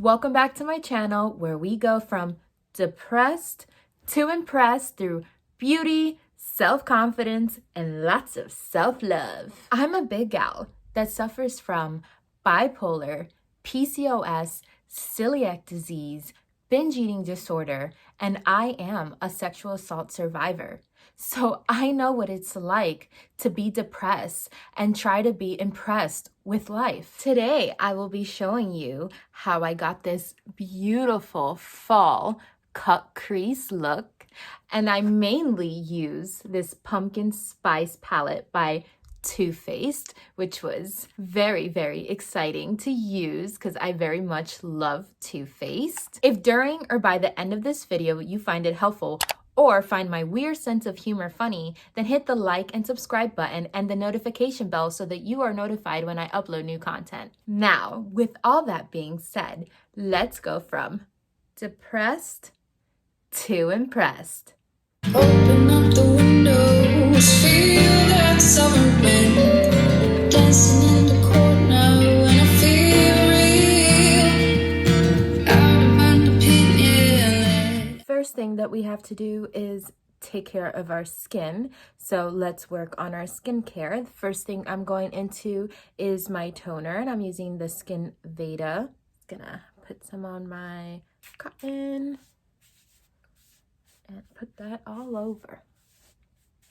Welcome back to my channel where we go from depressed to impressed through beauty, self-confidence, and lots of self-love. I'm a big gal that suffers from bipolar, PCOS, celiac disease, binge eating disorder, and I am a sexual assault survivor. So I know what it's like to be depressed and try to be impressed with life. Today, I will be showing you how I got this beautiful fall cut crease look. And I mainly use this pumpkin spice palette by Too Faced, which was very, very exciting to use because I very much love Too Faced. If during or by the end of this video you find it helpful or find my weird sense of humor funny, then hit the like and subscribe button and the notification bell so that you are notified when I upload new content. Now, with all that being said, let's go from depressed to impressed. Open up the windows, feel that summer wind, dancing in the court now, and I feel real, out of my opinion. First thing that we have to do is take care of our skin. So let's work on our skincare. The first thing I'm going into is my toner, and I'm using the Skin Veda. Gonna put some on my cotton and put that all over.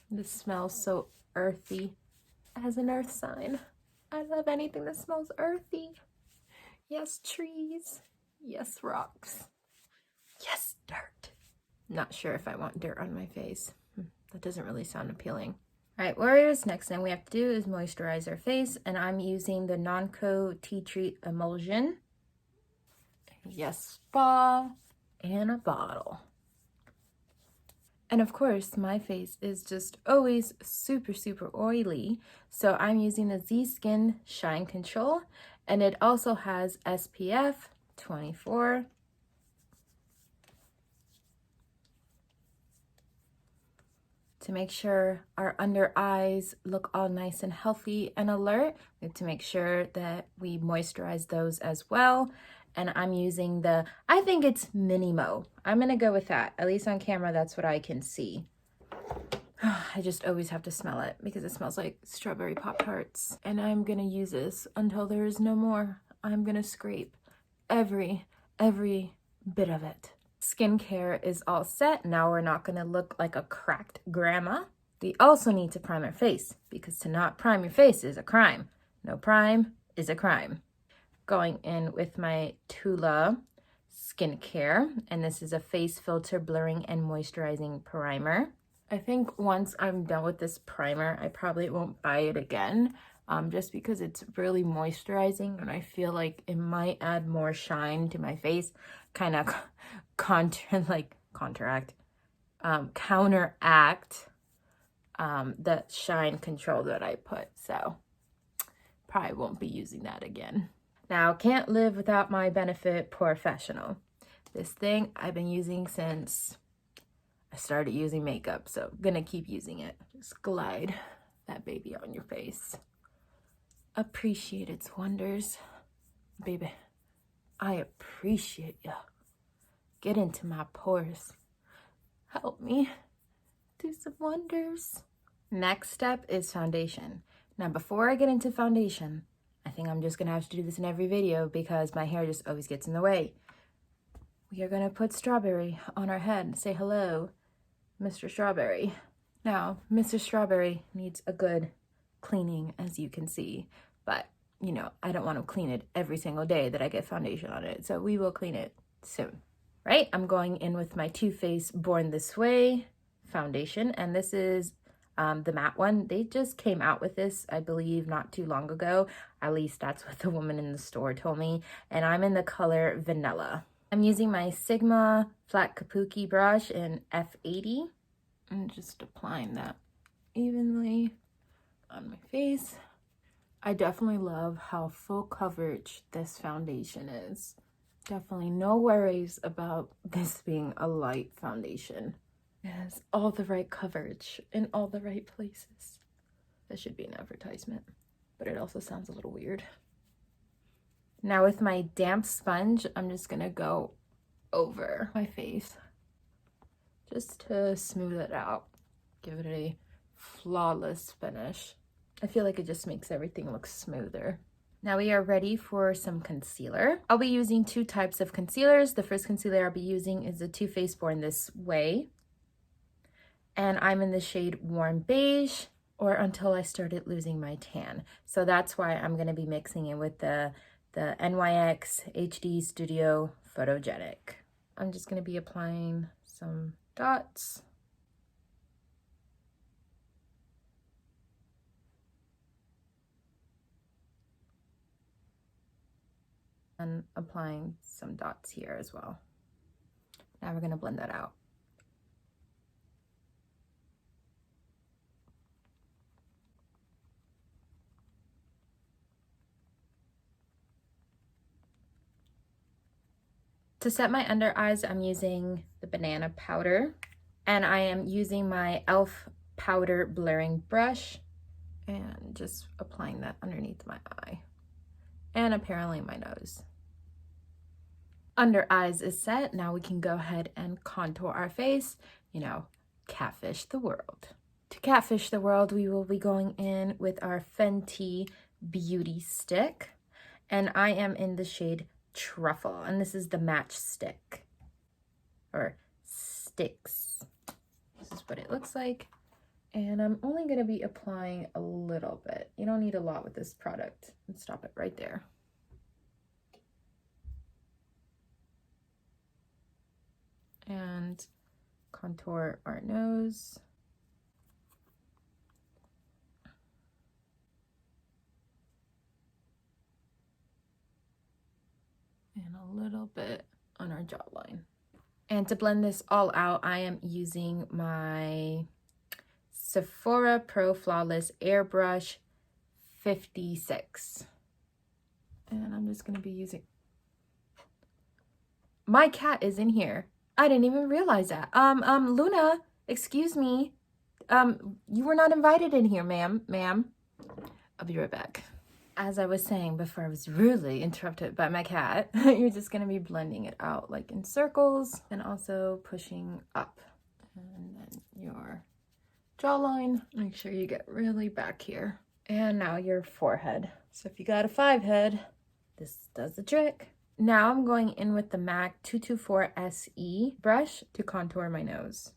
This smells so earthy as an earth sign. I love anything that smells earthy. Yes, trees. Yes, rocks. Yes, dirt. Not sure if I want dirt on my face. That doesn't really sound appealing. All right, warriors, next thing we have to do is moisturize our face, and I'm using the Nonco Tea Tree Emulsion. Yes, spa, and a bottle. And of course, my face is just always super, super oily. So I'm using the Z-Skin Shine Control, and it also has SPF 24. To make sure our under eyes look all nice and healthy and alert, we have to make sure that we moisturize those as well. And I'm using the, I think it's Minimo. I'm gonna go with that. At least on camera, that's what I can see. I just always have to smell it because it smells like strawberry Pop-Tarts. And I'm gonna use this until there is no more. I'm gonna scrape every bit of it. Skincare is all set. Now we're not gonna look like a cracked grandma. We also need to prime our face because to not prime your face is a crime. No prime is a crime. Going in with my TULA skincare, and this is a face filter blurring and moisturizing primer. I think once I'm done with this primer, I probably won't buy it again, just because it's really moisturizing and I feel like it might add more shine to my face, kind of counteract the shine control that I put. So probably won't be using that again. Now, can't live without my Benefit Porefessional. This thing I've been using since I started using makeup, so I'm gonna keep using it. Just glide that baby on your face. Appreciate its wonders. Baby, I appreciate you. Get into my pores. Help me do some wonders. Next step is foundation. Now, before I get into foundation, I think I'm just gonna have to do this in every video because my hair just always gets in the way. We are gonna put strawberry on our head. Say hello, Mr. Strawberry. Now, Mr. Strawberry needs a good cleaning, as you can see, but you know, I don't want to clean it every single day that I get foundation on it, so we will clean it soon, right? I'm going in with my Too Faced Born This Way foundation, and this is the matte one. They just came out with this, I believe, not too long ago. At least that's what the woman in the store told me, and I'm in the color Vanilla. I'm using my Sigma Flat Kabuki brush in F80 and just applying that evenly on my face. I definitely love how full coverage this foundation is. Definitely no worries about this being a light foundation. It has all the right coverage in all the right places. That should be an advertisement, but it also sounds a little weird. Now with my damp sponge, I'm just gonna go over my face just to smooth it out, give it a flawless finish. I feel like it just makes everything look smoother. Now we are ready for some concealer. I'll be using two types of concealers. The first concealer I'll be using is the Too Faced Born This Way. And I'm in the shade Warm Beige, or Until I Started Losing My Tan. So that's why I'm gonna be mixing it with the NYX-HDStudio Photogenic. I'm just gonna be applying some dots. And applying some dots here as well. Now we're gonna blend that out. To set my under eyes, I'm using the banana powder, and I am using my e.l.f. powder blurring brush and just applying that underneath my eye and apparently my nose. Under eyes is set. Now we can go ahead and contour our face, you know, catfish the world. To catfish the world, we will be going in with our Fenty Beauty Stick, and I am in the shade Truffle, and this is the match stick or sticks. This is what it looks like, and I'm only going to be applying a little bit. You don't need a lot with this product. Let's stop it right there. And contour our nose. And a little bit on our jawline. And to blend this all out, I am using my SEPHORA-Pro-Flawless Airbrush 56. And I'm just going to be using... My cat is in here. I didn't even realize that. Luna, excuse me. You were not invited in here, ma'am. I'll be right back. As I was saying before I was rudely interrupted by my cat, you're just going to be blending it out like in circles and also pushing up. And then your jawline, make sure you get really back here. And now your forehead. So if you got a 5 head, this does the trick. Now I'm going in with the MAC 224 SE brush to contour my nose.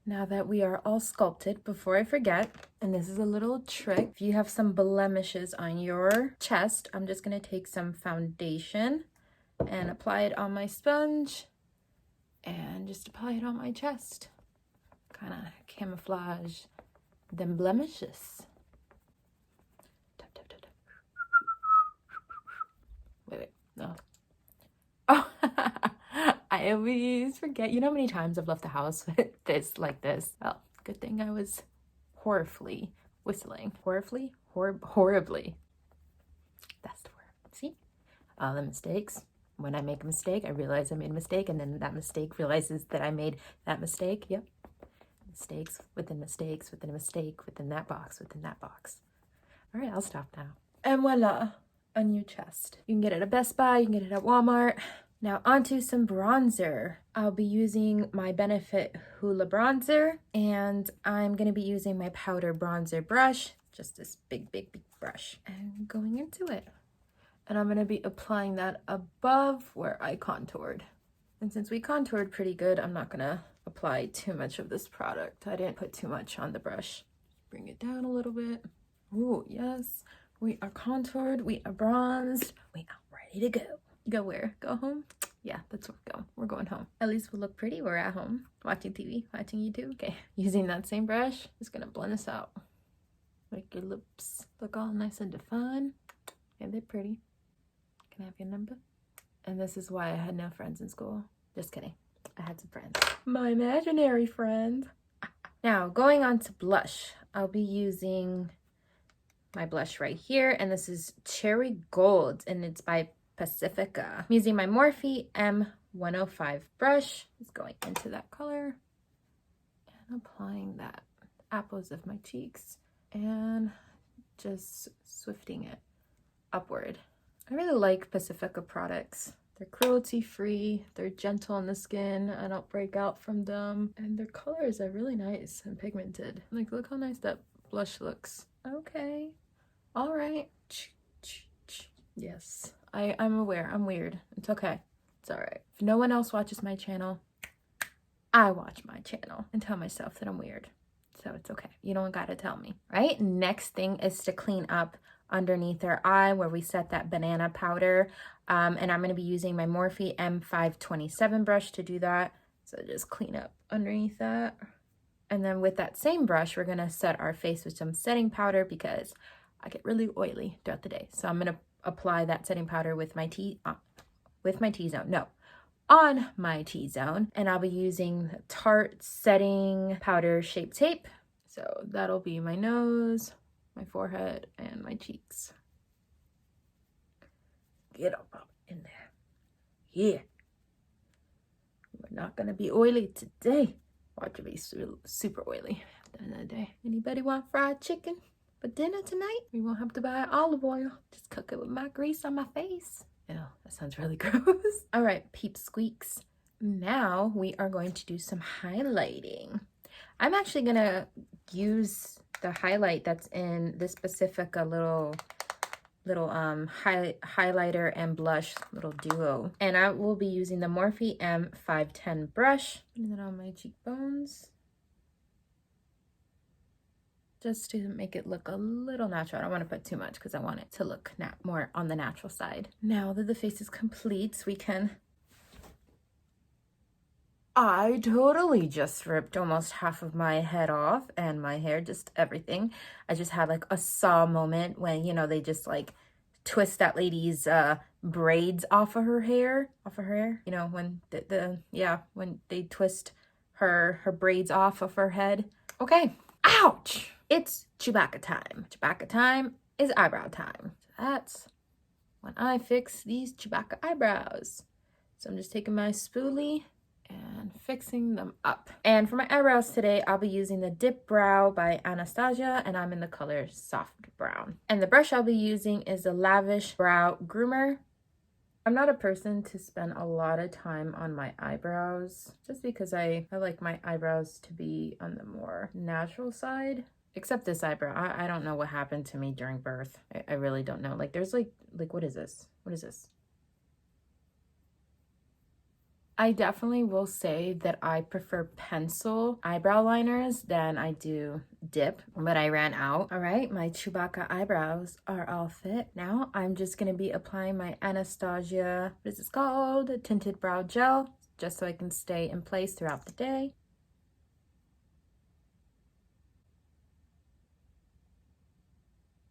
Now that we are all sculpted, before I forget, and this is a little trick, if you have some blemishes on your chest, I'm just going to take some foundation and apply it on my sponge and just apply it on my chest. Kind of camouflage them blemishes. Tap, tap, tap, tap. Wait, no. Oh, I always forget. You know how many times I've left the house with this like this? Well, good thing I was horribly whistling. Horribly? Horribly. That's the word. See? All the mistakes. When I make a mistake, I realize I made a mistake, and then that mistake realizes that I made that mistake. Yep. Mistakes within mistakes within a mistake within that box within that box. All right, I'll stop now. And voila, a new chest. You can get it at Best Buy, you can get it at Walmart. Now onto some bronzer. I'll be using my BENEFIT-HOOLA bronzer, and I'm going to be using my powder bronzer brush, just this big brush, and going into it. And I'm going to be applying that above where I contoured. And since we contoured pretty good, I'm not going to apply too much of this product. I didn't put too much on the brush. Bring it down a little bit. Ooh, yes. We are contoured. We are bronzed. We are ready to go. Go where? Go home? Yeah, that's where we're going. We're going home. At least we'll look pretty. We're at home. Watching TV. Watching YouTube. Okay. Using that same brush. Just going to blend this out. Make your lips look all nice and defined. Yeah, they're pretty. Can I have your number? And this is why I had no friends in school. Just kidding. I had some friends. My imaginary friends. Now, going on to blush. I'll be using my blush right here. And this is Cherry Gold. And it's by Pacifica. I'm using my Morphe M105 brush. Just going into that color. And applying that. Apples of my cheeks. And just swifting it upward. I really like Pacifica products. They're cruelty-free, they're gentle on the skin, I don't break out from them, and their colors are really nice and pigmented. Like, look how nice that blush looks. Okay, all right. Yes, I'm aware, I'm weird. It's okay, it's all right. If no one else watches my channel, I watch my channel and tell myself that I'm weird. So it's okay, you don't gotta tell me, right? Next thing is to clean up underneath our eye where we set that banana powder. And I'm going to be using my Morphe M527 brush to do that. So just clean up underneath that. And then with that same brush, we're going to set our face with some setting powder because I get really oily throughout the day. So I'm going to apply that setting powder with my T-zone. No, on my T-zone. And I'll be using the Tarte setting powder Shape Tape. So that'll be my nose, my forehead, and my cheeks. Get up in there. Yeah. We're not gonna be oily today. Watch it be super oily at the end of the day. Anybody want fried chicken for dinner tonight? We won't have to buy olive oil. Just cook it with my grease on my face. Ew, that sounds really gross. All right, peep squeaks. Now we are going to do some highlighting. I'm actually gonna use the highlight that's in this Pacifica little highlighter and blush little duo, and I will be using the Morphe M510 brush. Putting that on my cheekbones just to make it look a little natural. I don't want to put too much because I want it to look more on the natural side. Now that the face is complete, we can... I totally just ripped almost half of my head off and my hair, just everything. I just had like a Saw moment when, you know, they just like twist that lady's braids off of her hair, you know, when when they twist her braids off of her head. Okay, ouch! It's Chewbacca time. Chewbacca time is eyebrow time. That's when I fix these Chewbacca eyebrows. So I'm just taking my spoolie and fixing them up. And for my eyebrows today, I'll be using the Dip Brow by Anastasia, and I'm in the color Soft Brown. And the brush I'll be using is the Lavish Brow Groomer. I'm not a person to spend a lot of time on my eyebrows, just because I like my eyebrows to be on the more natural side. Except this eyebrow. I don't know what happened to me during birth. I really don't know. Like, there's like what is this? What is this? I definitely will say that I prefer pencil eyebrow liners than I do dip, but I ran out. All right, my Chewbacca eyebrows are all fit. Now I'm just gonna be applying my Anastasia, what is this called? Tinted Brow Gel, just so I can stay in place throughout the day.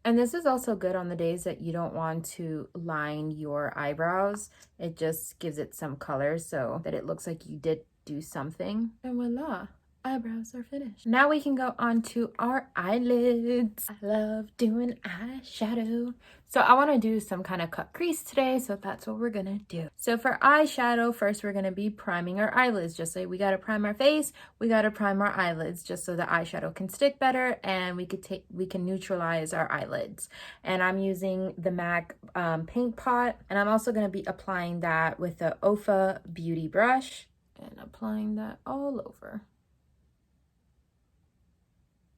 And this is also good on the days that you don't want to line your eyebrows. It just gives it some color so that it looks like you did do something. And voila, eyebrows are finished. Now we can go on to our eyelids. I love doing eyeshadow. So I want to do some kind of cut crease today, so that's what we're gonna do. So for eyeshadow, first we're gonna be priming our eyelids. Just like we gotta prime our face, we gotta prime our eyelids just so the eyeshadow can stick better and we can neutralize our eyelids. And I'm using the M.A.C-Paint Pot, and I'm also gonna be applying that with the OFA Beauty brush and applying that all over.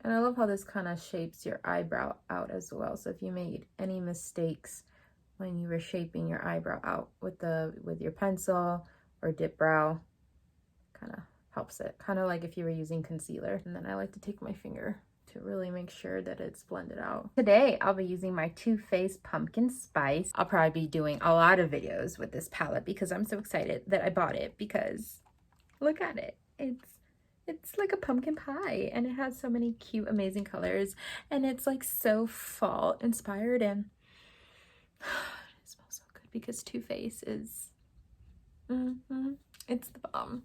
And I love how this kind of shapes your eyebrow out as well. So if you made any mistakes when you were shaping your eyebrow out with your pencil or dip brow, kind of helps it. Kind of like if you were using concealer. And then I like to take my finger to really make sure that it's blended out. Today, I'll be using my Too Faced Pumpkin Spice. I'll probably be doing a lot of videos with this palette because I'm so excited that I bought it, because look at it. It's like a pumpkin pie, and it has so many cute, amazing colors, and it's like so fall inspired, and it smells so good because Too Faced is, it's the bomb.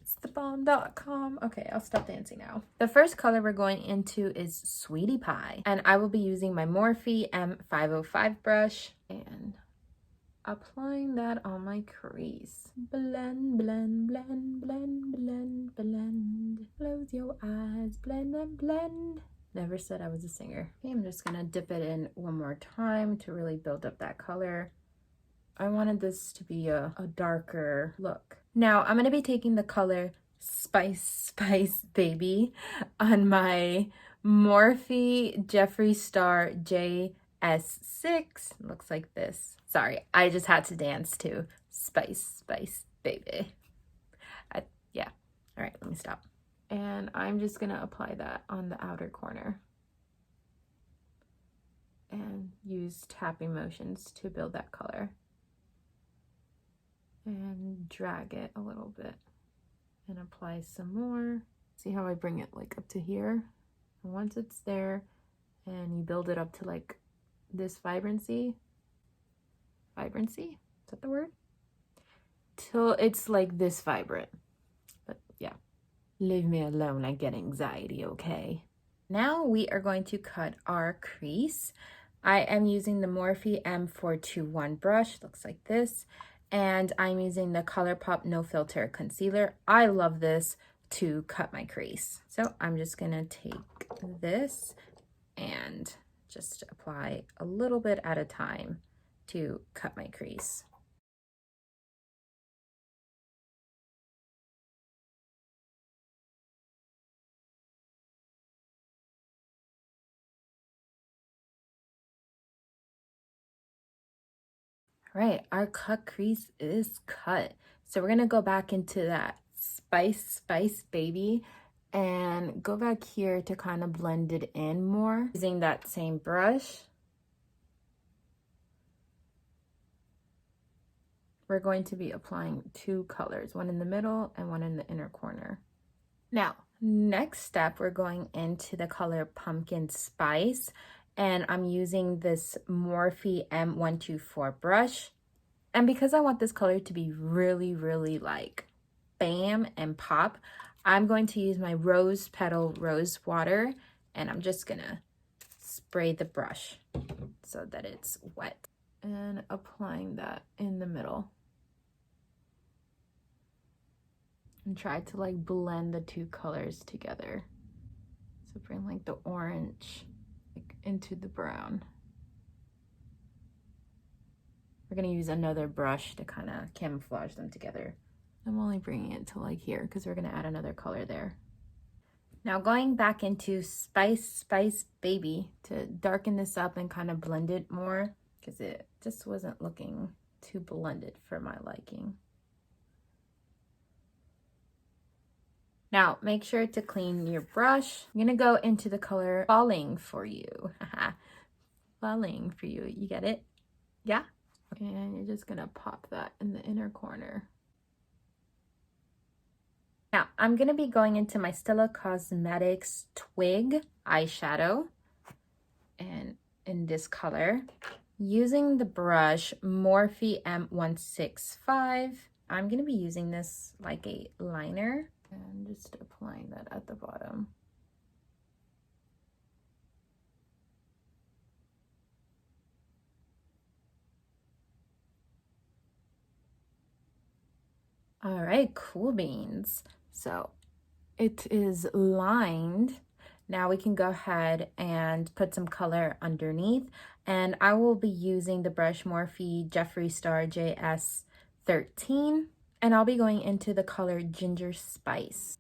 It's the bomb.com. Okay, I'll stop dancing now. The first color we're going into is Sweetie Pie, and I will be using my Morphe M505 brush and applying that on my crease. Blend, blend, blend, blend, blend, blend. Close your eyes, blend and blend. Never said I was a singer. Okay, I'm just gonna dip it in one more time to really build up that color. I wanted this to be a darker look. Now I'm gonna be taking the color Spice Baby on my Morphe Jeffree Star JS6. Looks like this. Sorry, I just had to dance to Spice Baby. Yeah, all right, let me stop. And I'm just gonna apply that on the outer corner and use tapping motions to build that color. And drag it a little bit and apply some more. See how I bring it like up to here? And once it's there and you build it up to like this vibrancy, is that the word? Till it's like this vibrant. But yeah, leave me alone, I get anxiety, okay? Now we are going to cut our crease. I am using the Morphe M421 brush, looks like this. And I'm using the Colorpop No Filter Concealer. I love this to cut my crease. So I'm just gonna take this and just apply a little bit at a time to cut my crease. All right, our cut crease is cut. So we're gonna go back into that Spice Baby and go back here to kind of blend it in more using that same brush. We're going to be applying two colors, one in the middle and one in the inner corner. Now, next step, we're going into the color Pumpkin Spice, and I'm using this Morphe M124 brush. And because I want this color to be really, really like bam and pop, I'm going to use my Rose Petal Rose Water, and I'm just gonna spray the brush so that it's wet. And applying that in the middle. And try to like blend the two colors together. So bring like the orange like into the brown. We're gonna use another brush to kind of camouflage them together. I'm only bringing it to like here because we're gonna add another color there. Now going back into Spice Baby to darken this up and kind of blend it more because it just wasn't looking too blended for my liking. Now, make sure to clean your brush. I'm gonna go into the color Falling For You. Falling For You, you get it? Yeah? And you're just gonna pop that in the inner corner. Now, I'm gonna be going into my STILA Cosmetics Twig eyeshadow, and in this color, using the brush Morphe M165. I'm gonna be using this like a liner. And just applying that at the bottom. All right, cool beans. So it is lined. Now we can go ahead and put some color underneath. And I will be using the brush Morphe Jeffree Star JS13. And I'll be going into the color Ginger Spice.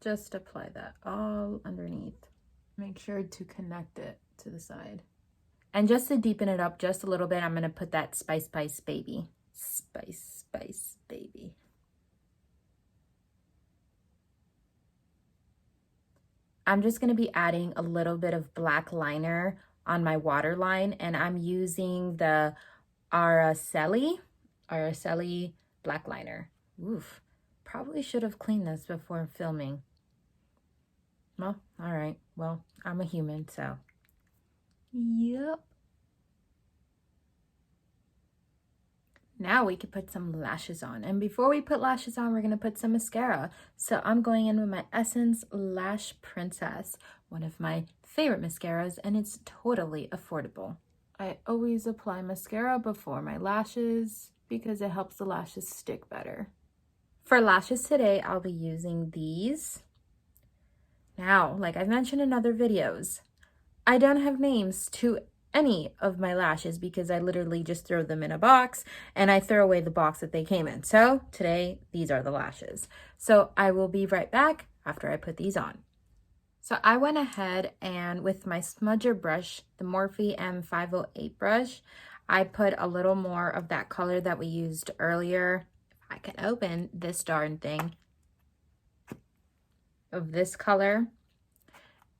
Just apply that all underneath. Make sure to connect it to the side. And just to deepen it up just a little bit, I'm gonna put that Spice Baby. Spice Baby. I'm just gonna be adding a little bit of black liner on my waterline, and I'm using the Araceli black liner. Oof, probably should have cleaned this before filming. Well, all right, well, I'm a human, so. Yep. Now we can put some lashes on. And before we put lashes on, we're gonna put some mascara. So I'm going in with my Essence Lash Princess, one of my favorite mascaras, and it's totally affordable. I always apply mascara before my lashes because it helps the lashes stick better. For lashes today, I'll be using these. Now, like I've mentioned in other videos, I don't have names to any of my lashes because I literally just throw them in a box and I throw away the box that they came in. So today, these are the lashes. So I will be right back after I put these on. So I went ahead and with my smudger brush, the Morphe M508 brush, I put a little more of that color that we used earlier. If I can open this darn thing, of this color.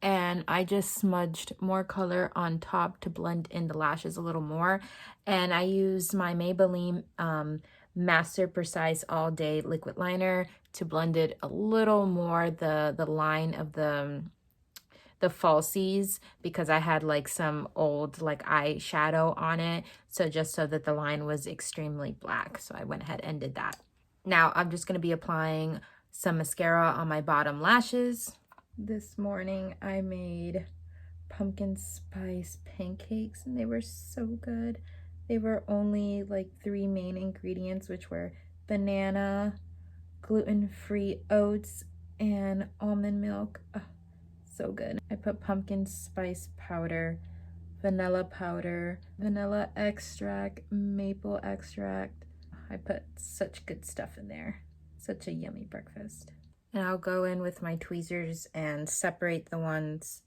And I just smudged more color on top to blend in the lashes a little more. And I used my Maybelline-Master Precise All Day Liquid Liner to blend it a little more, the line of the falsies, because I had like some old like eyeshadow on it. So just so that the line was extremely black. So I went ahead and did that. Now I'm just going to be applying some mascara on my bottom lashes. This morning I made pumpkin spice pancakes and they were so good. They were only like 3 main ingredients, which were banana, gluten-free oats, and almond milk. Oh, so good. I put pumpkin spice powder, vanilla extract, maple extract. I put such good stuff in there. Such a yummy breakfast. And I'll go in with my tweezers and separate the ones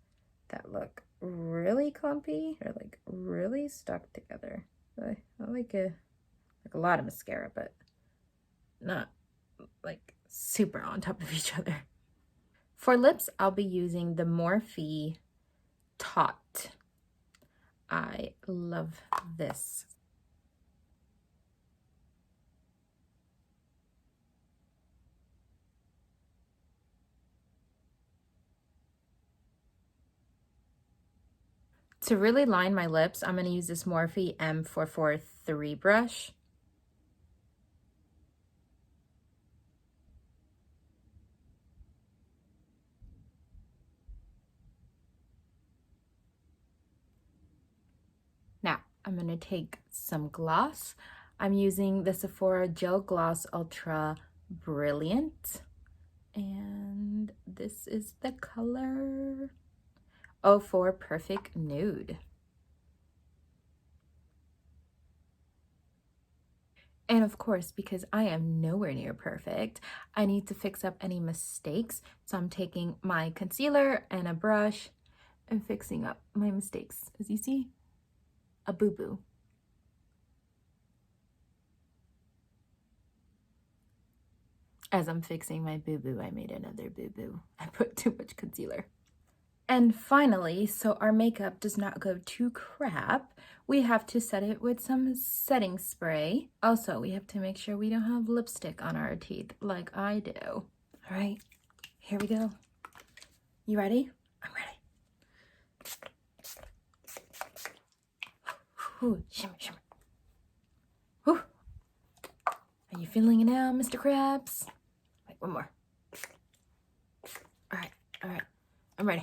that look really clumpy or like really stuck together. I like a lot of mascara, but not like super on top of each other. For lips, I'll be using the Morphe Tot. I love this. To really line my lips, I'm going to use this Morphe M443 brush. Now, I'm going to take some gloss. I'm using the Sephora Gel Gloss Ultra Brilliant. And this is the color 04 Perfect Nude. And of course, because I am nowhere near perfect, I need to fix up any mistakes. So I'm taking my concealer and a brush and fixing up my mistakes. As you see, a boo-boo. As I'm fixing my boo-boo, I made another boo-boo. I put too much concealer. And finally, so our makeup does not go to crap, we have to set it with some setting spray. Also, we have to make sure we don't have lipstick on our teeth like I do. All right, here we go. You ready? I'm ready. Ooh, shimmer, shimmer. Ooh. Are you feeling it now, Mr. Krabs? Wait, one more. All right. I'm ready.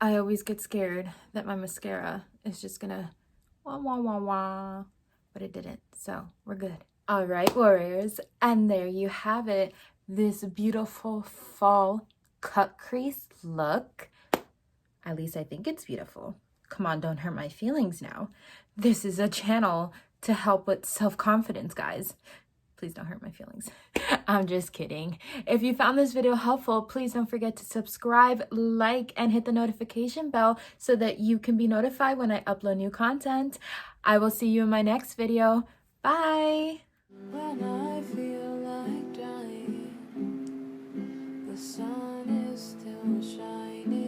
I always get scared that my mascara is just gonna wah wah wah wah, but it didn't, so we're good. All right, warriors, and there you have it. This beautiful fall cut crease look. At least I think it's beautiful. Come on, don't hurt my feelings now. This is a channel to help with self-confidence, guys. Please don't hurt my feelings. I'm just kidding. If you found this video helpful, please don't forget to subscribe, like, and hit the notification bell so that you can be notified when I upload new content. I will see you in my next video. Bye! When I feel like dying, the sun is still shining.